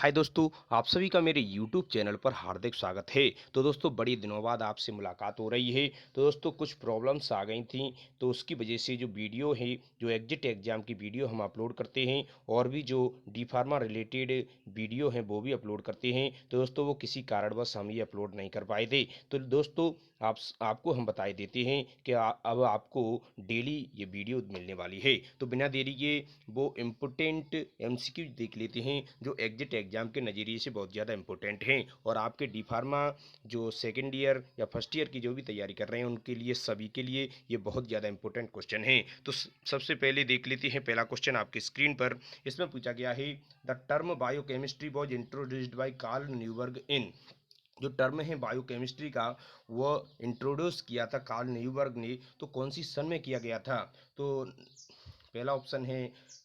हाय दोस्तों, आप सभी का मेरे YouTube चैनल पर हार्दिक स्वागत है। तो दोस्तों, बड़ी दिनों बाद आपसे मुलाकात हो रही है। तो दोस्तों, कुछ प्रॉब्लम्स आ गई थी, तो उसकी वजह से जो वीडियो है, जो एग्जिट एग्जाम की वीडियो हम अपलोड करते हैं और भी जो डी फार्मा रिलेटेड वीडियो हैं वो भी अपलोड करते हैं। तो दोस्तों, वो किसी कारणवश हम ये अपलोड नहीं कर पाए थे। तो दोस्तों, आपको हम बताए देते हैं कि अब आपको डेली ये वीडियो मिलने वाली है। तो बिना देरी के वो इम्पोर्टेंट एमसीक्यू देख लेते हैं जो एग्जिट एग्जाम के नज़रिए से बहुत ज़्यादा इंपॉर्टेंट हैं और आपके डी फार्मा जो सेकेंड ईयर या फर्स्ट ईयर की जो भी तैयारी कर रहे हैं उनके लिए, सभी के लिए ये बहुत ज़्यादा इंपॉर्टेंट क्वेश्चन हैं। तो सबसे पहले देख लेते हैं पहला क्वेश्चन आपकी स्क्रीन पर। इसमें पूछा गया है, the term biochemistry was introduced by Karl Neuberg in. जो टर्म है बायोकेमिस्ट्री का, वह इंट्रोड्यूस किया था कार्ल न्यूबर्ग ने। तो कौन सी सन में किया गया था? तो पहला ऑप्शन है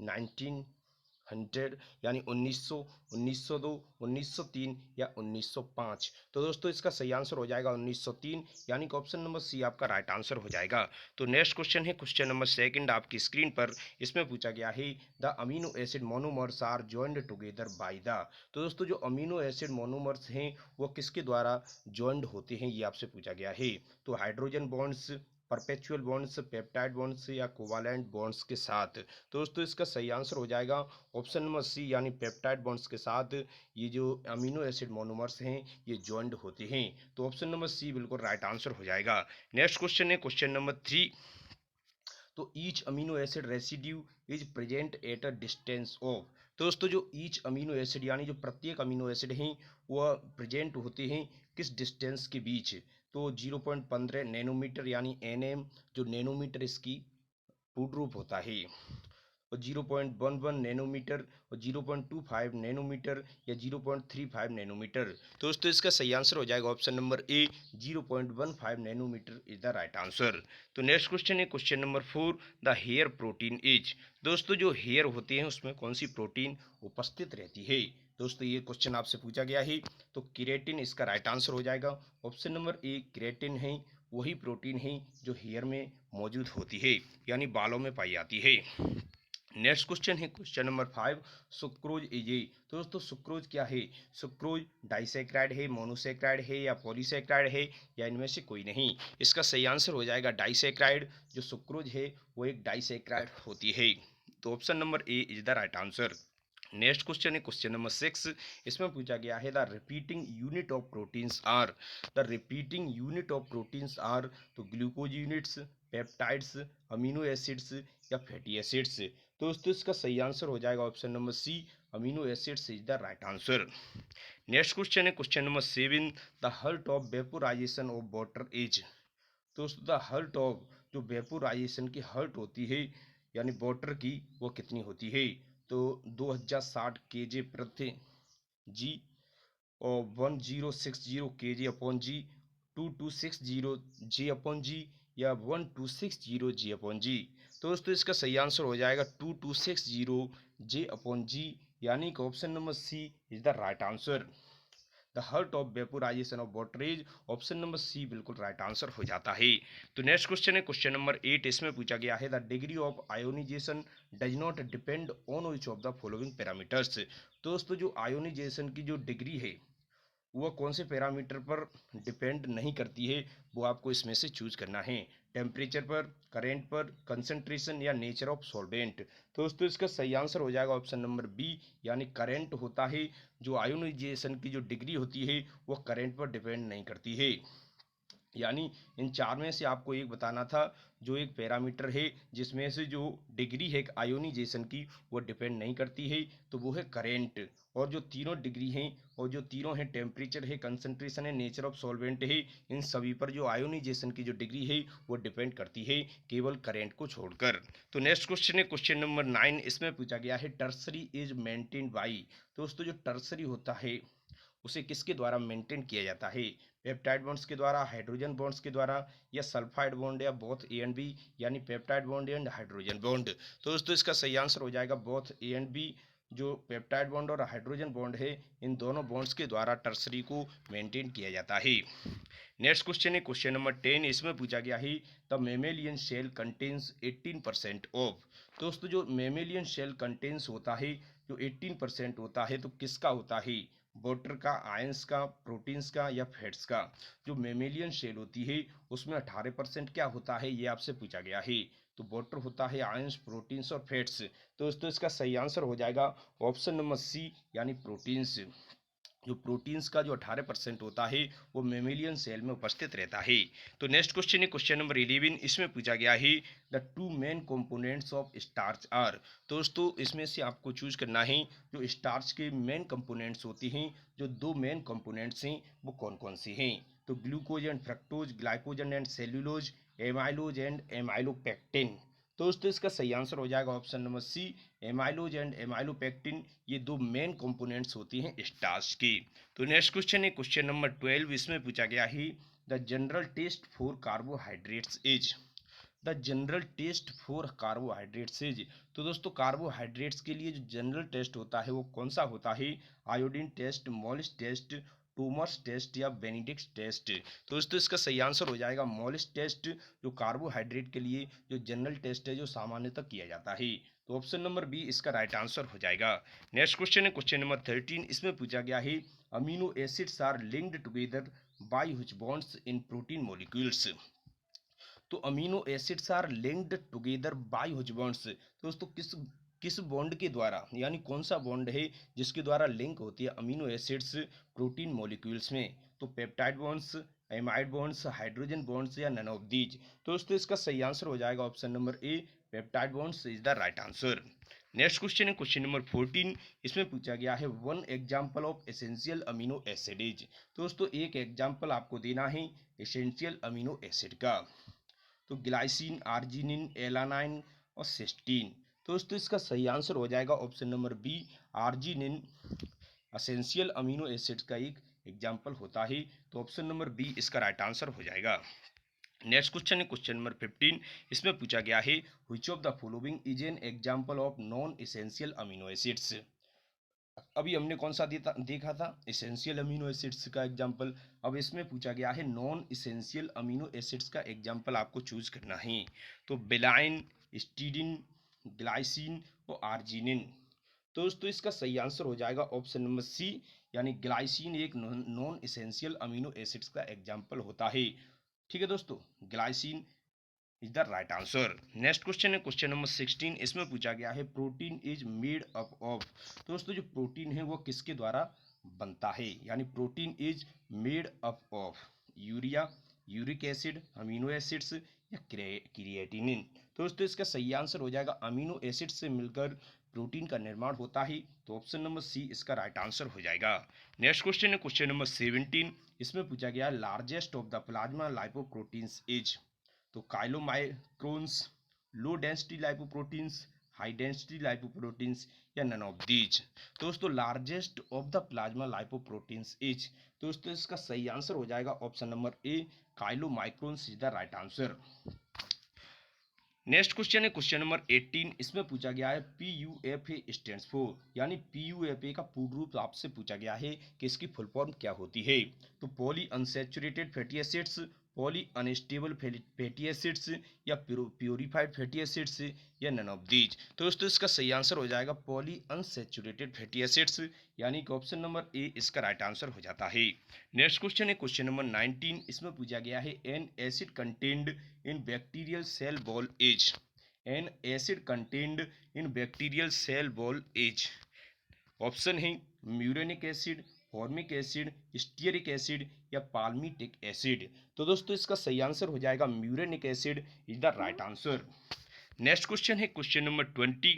1900, यानी 1900, 1902, 1903 या 1905। तो दोस्तों, इसका सही आंसर हो जाएगा 1903, यानी कि ऑप्शन नंबर सी आपका राइट आंसर हो जाएगा। तो नेक्स्ट क्वेश्चन है क्वेश्चन नंबर सेकंड आपकी स्क्रीन पर। इसमें पूछा गया है, the amino acid monomers are joined together by the. तो दोस्तों, जो अमीनो एसिड मोनोमर्स हैं वो किसके द्वारा जॉइंड होते हैं, ये आपसे पूछा गया है। तो hydrogen bonds, perpetual bonds, peptide bonds या कोवालेंट बॉन्ड्स के साथ। तो दोस्तों, इसका सही आंसर हो जाएगा ऑप्शन नंबर सी, यानी पेप्टाइड बॉन्ड्स के साथ ये जो अमीनो एसिड मोनोमर्स हैं ये जॉइंड होते हैं। तो ऑप्शन नंबर सी बिल्कुल राइट आंसर हो जाएगा। नेक्स्ट क्वेश्चन है क्वेश्चन नंबर थ्री। तो each amino acid residue is present at a distance of. तो दोस्तों, जो ईच अमीनो एसिड यानी जो प्रत्येक अमीनो एसिड हैं वह प्रेजेंट होते हैं किस डिस्टेंस के बीच? तो 0.15 नैनोमीटर, यानी एनएम, जो नैनोमीटर इसकी पूर्ण रूप होता है, और 0.11 नैनोमीटर, और 0.25 नैनोमीटर या 0.35 नैनोमीटर। तो दोस्तों, इसका सही आंसर हो जाएगा option number A, 0.15 nanometre is the right answer. तो नेक्स्ट क्वेश्चन है question number four, the hair protein is. दोस्तों, जो हेयर होते हैं उसमें कौन सी प्रोटीन उपस्थित रहती है? दोस्तों, ये क्वेश्चन आपसे पूछा गया है। तो केराटिन इसका राइट आंसर हो जाएगा। ऑप्शन नंबर ए केराटिन है, वही प्रोटीन है जो हेयर में मौजूद होती है, यानी बालों में पाई जाती है। नेक्स्ट क्वेश्चन है question number five, sucrose is a. तो दोस्तों, सुक्रोज क्या है? सुक्रोज डाइसैक्राइड है, मोनोसैक्राइड है या पॉलीसैक्राइड है, या इनमें से कोई नहीं? इसका सही आंसर हो जाएगा डाइसैक्राइड। जो सुक्रोज है वो एक डाइसैक्राइड होती है। तो option number A is the right answer. Next question है क्वेश्चन नंबर सिक्स। इसमें पूछा गया है, the repeating unit of proteins are. The repeating unit of proteins are. तो glucose units, peptides, amino acids या फैटी एसिड्स। तो दोस्तों, इसका सही आंसर हो जाएगा option number C, amino acids is the right answer. Next question है question number seven, the heat of vaporisation of water is. तो दोस्तों, द हर्ट ऑफ, जो वेपोराइजेशन की हर्ट होती है यानी वाटर की, वो कितनी होती है? तो 2060 केजे प्रति जी, और 1060 केजी अपॉन जी, 2260 जी अपॉन जी, या 1260 जी अपॉन जी। तो दोस्तों, इसका सही आंसर हो जाएगा 2260 जे अपॉन जी, यानी कि option number C is the right answer. The heat of vaporisation of water is, option number C बिल्कुल राइट आंसर हो जाता है। तो नेक्स्ट क्वेश्चन है क्वेश्चन नंबर एट। इसमें पूछा गया है, the degree of ionisation does not depend on which of the following parameters. दोस्तों, जो आयोनाइजेशन की जो डिग्री है वह कौन से पैरामीटर पर डिपेंड नहीं करती है, वो आपको इसमें से चूज करना है। टेम्परेचर पर, करेंट पर, कंसंट्रेशन या नेचर ऑफ सॉल्वेंट। तो दोस्तों, इसका सही आंसर हो जाएगा ऑप्शन नंबर बी, यानी करेंट होता है। जो आयोनाइजेशन की जो डिग्री होती है वो करेंट पर डिपेंड नहीं करती है। यानी इन चार में से आपको एक बताना था जो एक पैरामीटर है जिसमें से जो डिग्री है आयोनाइजेशन की वो डिपेंड नहीं करती है, तो वो है करेंट। और जो तीनों डिग्री हैं और जो तीनों हैं, टेम्परेचर है, कंसंट्रेशन है, नेचर ऑफ सॉल्वेंट है, इन सभी पर जो आयोनाइजेशन की जो डिग्री है वो डिपेंड करती है, केवल करेंट को छोड़कर। तो नेक्स्ट क्वेश्चन है क्वेश्चन नंबर नाइन। इसमें पूछा गया है, टर्सरी इज मेंटेन्ड बाई। दोस्तों, जो टर्सरी होता है उसे किसके द्वारा मेंटेन किया जाता है? पेप्टाइड बॉन्ड्स के द्वारा, हाइड्रोजन बॉन्ड्स के द्वारा, या सल्फाइड बॉन्ड, या बोथ ए एंड बी, यानी peptide bond and hydrogen bond. तो दोस्तों, इसका सही आंसर हो जाएगा बोथ ए एंड बी। जो पेप्टाइड बॉन्ड और हाइड्रोजन बॉन्ड है, इन दोनों बॉन्ड्स के द्वारा टर्सरी को मेंटेन किया जाता है। नेक्स्ट क्वेश्चन है क्वेश्चन नंबर 10। इसमें पूछा गया है, the mammalian cell contains 18% of. दोस्तों, जो मेमेलियन सेल कंटेन्स होता है जो 18% होता है तो किसका होता है, वाटर का, आयंस का, प्रोटीन्स का या फैट्स का। जो मेमेलियन सेल होती है उसमें 18% क्या होता है, ये आपसे पूछा गया है। तो वाटर होता है, आयंस, प्रोटीन्स और फैट्स। तो दोस्तों इसका सही आंसर हो जाएगा ऑप्शन नंबर सी यानी प्रोटीन्स। जो प्रोटीन्स का जो 18% होता है वो मेमेलियन सेल में उपस्थित रहता है। तो नेक्स्ट क्वेश्चन है क्वेश्चन नंबर 11। इसमें पूछा गया है the two main components of starch are. दोस्तों इसमें से आपको चूज करना है जो स्टार्च के मेन कंपोनेंट्स होती हैं, जो दो मेन कंपोनेंट्स हैं वो कौन कौन से हैं। तो glucose and fructose, glycogen and cellulose, amylose and amylopectin. तो दोस्तों इसका सही आंसर हो जाएगा option number C, amylose and amylopectin. ये दो मेन कंपोनेंट्स होती हैं स्टार्च की। तो नेक्स्ट क्वेश्चन है क्वेश्चन नंबर 12। इसमें पूछा गया है the general test for carbohydrates is. The general test for carbohydrates is. तो दोस्तों कार्बोहाइड्रेट्स के लिए जो जनरल टेस्ट होता है वो कौन सा होता है, iodine test, Molisch test, Trommer's test या बेनिडिक्ट टेस्ट। तो दोस्तों इसका सही आंसर हो जाएगा मोलिस टेस्ट, जो कार्बोहाइड्रेट के लिए जो जनरल टेस्ट है जो सामान्यतः किया जाता है। तो ऑप्शन नंबर बी इसका राइट आंसर हो जाएगा। नेक्स्ट क्वेश्चन है क्वेश्चन नंबर 13। इसमें पूछा गया है amino acids are linked together by which bonds in protein molecules. तो amino acids are linked together by which bonds. दोस्तों किस किस बॉन्ड के द्वारा, यानी कौन सा बॉन्ड है जिसके द्वारा लिंक होती है अमीनो एसिड्स प्रोटीन मॉलिक्यूल्स में। तो peptide bonds, amide bonds, hydrogen bonds या नन ऑफ दीज। तो दोस्तों इसका सही आंसर हो जाएगा option number A, peptide bonds is the right answer. Next question है क्वेश्चन नंबर 14। इसमें पूछा गया है one example of essential amino acid. दोस्तों एक एग्जाम्पल आपको देना है एसेंशियल अमीनो एसिड का। तो ग्लाइसिन, आर्जिनिन, एलानाइन और सिस्टीन। तो दोस्तों इसका सही आंसर हो जाएगा option number B, arginine essential amino acids का एक एग्जाम्पल होता है। तो ऑप्शन नंबर बी इसका राइट आंसर हो जाएगा। नेक्स्ट क्वेश्चन है क्वेश्चन नंबर 15। इसमें पूछा गया है which of the following is an example of non essential amino acids. अभी हमने कौन सा देखा था, इसेंशियल अमीनो एसिड्स का एग्जांपल। अब इसमें पूछा गया है नॉन इसेंशियल अमीनो एसिड्स का एग्जांपल आपको चूज करना है। तो बेलाइन, स्टीडिन, ग्लाइसिन और आर्जिनिन। तो दोस्तों इसका सही आंसर हो जाएगा ऑप्शन नंबर सी, यानी ग्लाइसिन एक नॉन इसेंशियल अमीनो एसिड्स का एग्जांपल होता है। ठीक है दोस्तों, glycine is the right answer. Next question है क्वेश्चन नंबर 16। इसमें पूछा गया है protein is made up of. दोस्तों जो प्रोटीन है वो किसके द्वारा बनता है, यानी protein is made up of urea, uric acid, amino acids या क्रिएटिनिन। तो दोस्तों इसका सही आंसर हो जाएगा अमीनो एसिड से मिलकर प्रोटीन का निर्माण होता है। तो ऑप्शन नंबर सी इसका राइट आंसर हो जाएगा। नेक्स्ट क्वेश्चन है क्वेश्चन नंबर 17। इसमें पूछा गया largest of the plasma lipoproteins is. तो chylomicrons, low density lipoproteins, high density lipoproteins या नन ऑफ दीज। दोस्तों largest of the plasma lipoproteins is. दोस्तों इसका सही आंसर हो जाएगा option number A, chylomicrons is the right answer. Next question है question number 18। इसमें पूछा गया है PUFA स्टैंड्स फॉर, यानी PUFA का पूर्ण रूप आपसे पूछा गया है कि इसकी फुल फॉर्म क्या होती है। तो poly unsaturated fatty acids, poly unstable fatty acids या प्योरीफाइड फैटी एसिड्स या नन ऑफ दीज। तो दोस्तों इसका सही आंसर हो जाएगा पॉली अनसैचुरेटेड फैटी एसिड्स, यानी कि ऑप्शन नंबर ए इसका राइट आंसर हो जाता है। नेक्स्ट क्वेश्चन है क्वेश्चन नंबर 19। इसमें पूछा गया है N acid contained in bacterial cell wall is। an acid contained in bacterial cell wall is। Option है muramic acid, formic acid, stearic acid या पाल्मिटिक एसिड। तो दोस्तों इसका सही आंसर हो जाएगा muramic acid is the right answer. Next question है question number 20।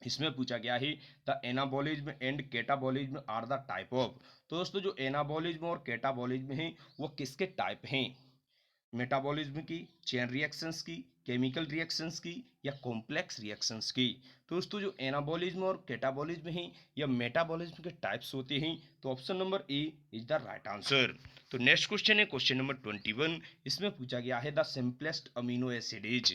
इसमें पूछा गया है the anabolism and catabolism are the type of. तो दोस्तों जो एनाबॉलिज्म और कैटाबॉलिज्म है वो किसके टाइप हैं, मेटाबॉलिज्म की, चेन रिएक्शंस की, केमिकल रिएक्शंस की या कॉम्प्लेक्स रिएक्शंस की। तो दोस्तों जो एनाबॉलिज्म और कैटाबॉलिज्म है या मेटाबॉलिज्म के टाइप्स होते हैं। तो option number A is the right answer. तो नेक्स्ट क्वेश्चन है क्वेश्चन नंबर 21। इसमें पूछा गया है the simplest amino acid is.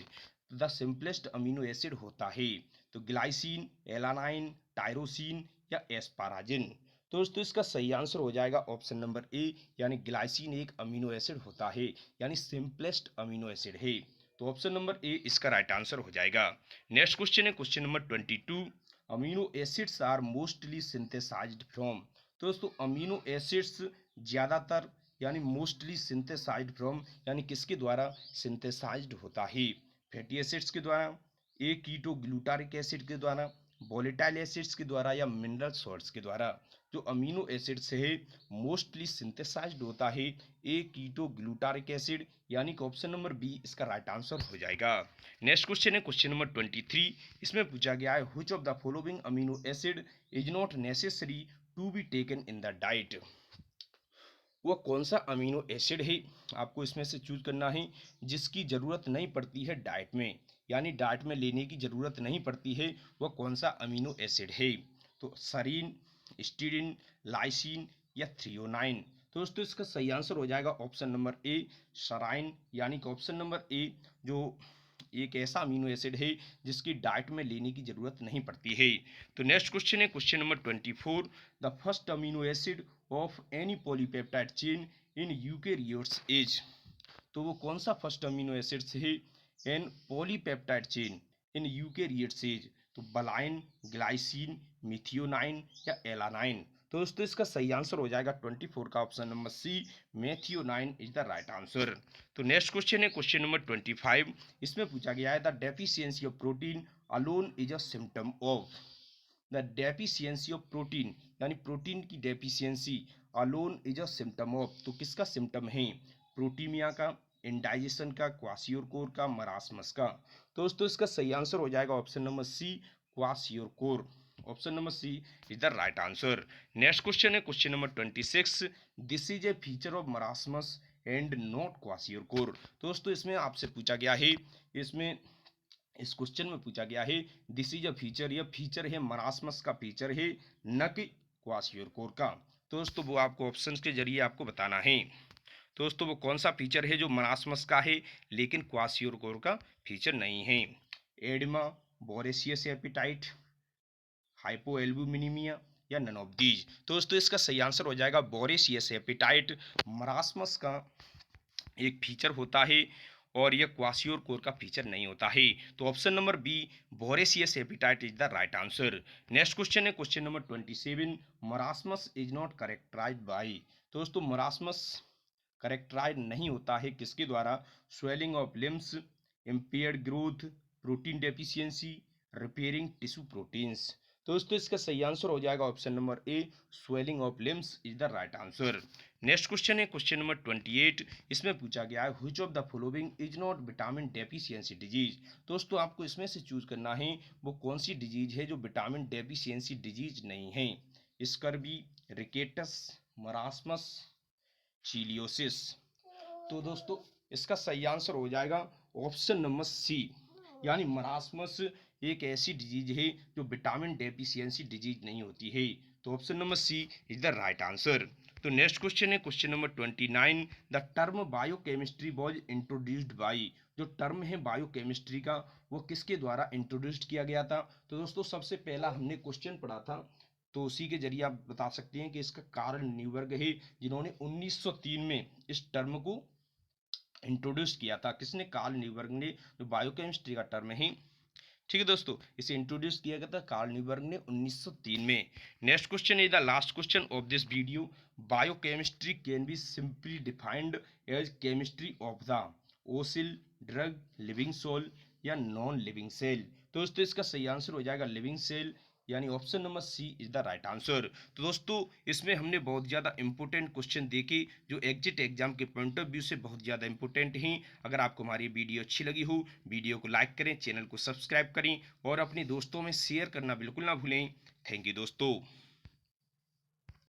The simplest amino acid होता है तो ग्लाइसिन, एलानाइन, टायरोसिन या एस्पाराजिन। तो दोस्तों इसका सही आंसर हो जाएगा ऑप्शन नंबर ए, यानी ग्लाइसिन एक अमीनो एसिड होता है, यानी सिंपलेस्ट अमीनो एसिड है। तो ऑप्शन नंबर ए इसका राइट आंसर हो जाएगा। नेक्स्ट क्वेश्चन है question number 22। Amino acids are mostly synthesised from. तो दोस्तों अमीनो एसिड्स ज़्यादातर यानी मोस्टली सिंथेसाइज्ड फ्रॉम यानी किसके द्वारा सिंथेसाइज्ड होता है? फैटी एसिड्स के द्वारा, ए कीटो ग्लूटारिक एसिड के द्वारा, वोलेटाइल एसिड्स के द्वारा या मिनरल सॉल्ट्स के द्वारा। जो अमीनो एसिड्स है मोस्टली सिंथेसाइज्ड होता है ए कीटो ग्लूटारिक एसिड, यानी कि ऑप्शन नंबर बी इसका राइट आंसर हो जाएगा। नेक्स्ट क्वेश्चन है क्वेश्चन नंबर 23। इसमें पूछा गया है which of the following amino acid is not necessary to be taken in the diet. वह कौन सा अमीनो एसिड है, आपको इसमें से चूज करना है जिसकी ज़रूरत नहीं पड़ती है डाइट में, यानी डाइट में लेने की ज़रूरत नहीं पड़ती है, वह कौन सा अमीनो एसिड है? तो सरीन, स्टीरिन, लाइसिन या थ्रियोनाइन। तो दोस्तों इसका सही आंसर हो जाएगा ऑप्शन नंबर ए सराइन, यानी कि ऑप्शन नंबर ए जो एक ऐसा अमीनो एसिड है जिसकी डाइट में लेने की जरूरत नहीं पड़ती है। तो नेक्स्ट क्वेश्चन है question number 24। The first amino acid of any polypeptide chain in eukaryotes is. तो वो कौन सा फर्स्ट अमीनो एसिड है in polypeptide chain in eukaryotes is? तो बलाइन, ग्लाइसिन, मिथियोनाइन या एलानाइन। तो दोस्तों इसका सही आंसर हो जाएगा 24 का option number C, methionine is the right answer. तो नेक्स्ट क्वेश्चन है क्वेश्चन नंबर 25। इसमें पूछा गया है the deficiency of protein alone is a symptom of. The deficiency of protein यानी प्रोटीन की deficiency alone is a symptom of. तो किसका सिम्टम है? प्रोटीमिया का, इंडाइजेशन का, क्वासियोरकोर का, मरासमस का। तो दोस्तों इसका सही आंसर हो जाएगा option number C, kwashiorkor. Option number C is the right answer. Next question है question number 26। This is a feature of marasmus and not kwashiorkor. दोस्तों इसमें आपसे पूछा गया है, इसमें इस क्वेश्चन में पूछा गया है दिस इज अ फीचर, यह फीचर है मरासमस का फीचर है, न कि क्वासियोरकोर का। तो दोस्तों वो आपको ऑप्शंस के जरिए आपको बताना है। तो दोस्तों वो कौन सा फीचर है जो मरासमस का है लेकिन क्वासियोरकोर का फीचर नहीं है? एडिमा, बोरेसियस एपिटाइट, हाइपोएल्बुमिनीमिया या नन ऑफ दीज। तो दोस्तों इसका सही आंसर हो जाएगा बोरेसियस एपिटाइट मरासमस का एक फीचर होता है और यह क्वासियोरकोर का फीचर नहीं होता है। तो option number B voracious appetite is the right answer. Next question है question number 27। Marasmus is not characterized by. तो दोस्तों मरासमस करेक्टराइज नहीं होता है किसके द्वारा? Swelling of limbs, impaired growth, protein deficiency, repairing tissue proteins. तो दोस्तों इसका सही आंसर हो जाएगा option number A, swelling of limbs is the right answer. Next question है क्वेश्चन नंबर 28। इसमें पूछा गया है which of the following is not vitamin deficiency disease. दोस्तों आपको इसमें से चूज करना है वो कौन सी डिजीज है जो विटामिन डेफिशिएंसी डिजीज नहीं है? Scurvy, rickets, marasmus, cheilosis. तो दोस्तों इसका सही आंसर हो जाएगा ऑप्शन नंबर सी, यानी मरासमस एक ऐसी डिजीज है जो विटामिन डेफिशिएंसी डिजीज नहीं होती है। तो option number C is the right answer. तो नेक्स्ट क्वेश्चन है question number 29। The term biochemistry was introduced by. जो टर्म है बायोकेमिस्ट्री का वो किसके द्वारा इंट्रोड्यूस्ड किया गया था? तो दोस्तों सबसे पहला हमने क्वेश्चन पढ़ा था, तो उसी के जरिए आप बता सकते हैं कि इसका कार्ल न्यूबर्ग है जिन्होंने 1903 में इस टर्म को इंट्रोड्यूस किया था। किसने? कार्ल न्यूबर्ग ने, जो बायोकेमिस्ट्री का टर्म है। ठीक है दोस्तों, इसे इंट्रोड्यूस किया गया था कार्ल न्यूबर्ग ने 1903 में। Next question is the last question of this video. Biochemistry can be simply defined as chemistry of the fossil, drug, living soul या नॉन लिविंग सेल। तो दोस्तों इसका सही आंसर हो जाएगा लिविंग सेल, यानी option number C is the right answer. तो दोस्तों इसमें हमने बहुत ज़्यादा इंपॉर्टेंट क्वेश्चन देखे जो एग्जिट एग्जाम के पॉइंट ऑफ व्यू से बहुत ज़्यादा इंपॉर्टेंट हैं। अगर आपको हमारी वीडियो अच्छी लगी हो, वीडियो को लाइक करें, चैनल को सब्सक्राइब करें और अपने दोस्तों में शेयर करना बिल्कुल ना भूलें। थैंक यू दोस्तों।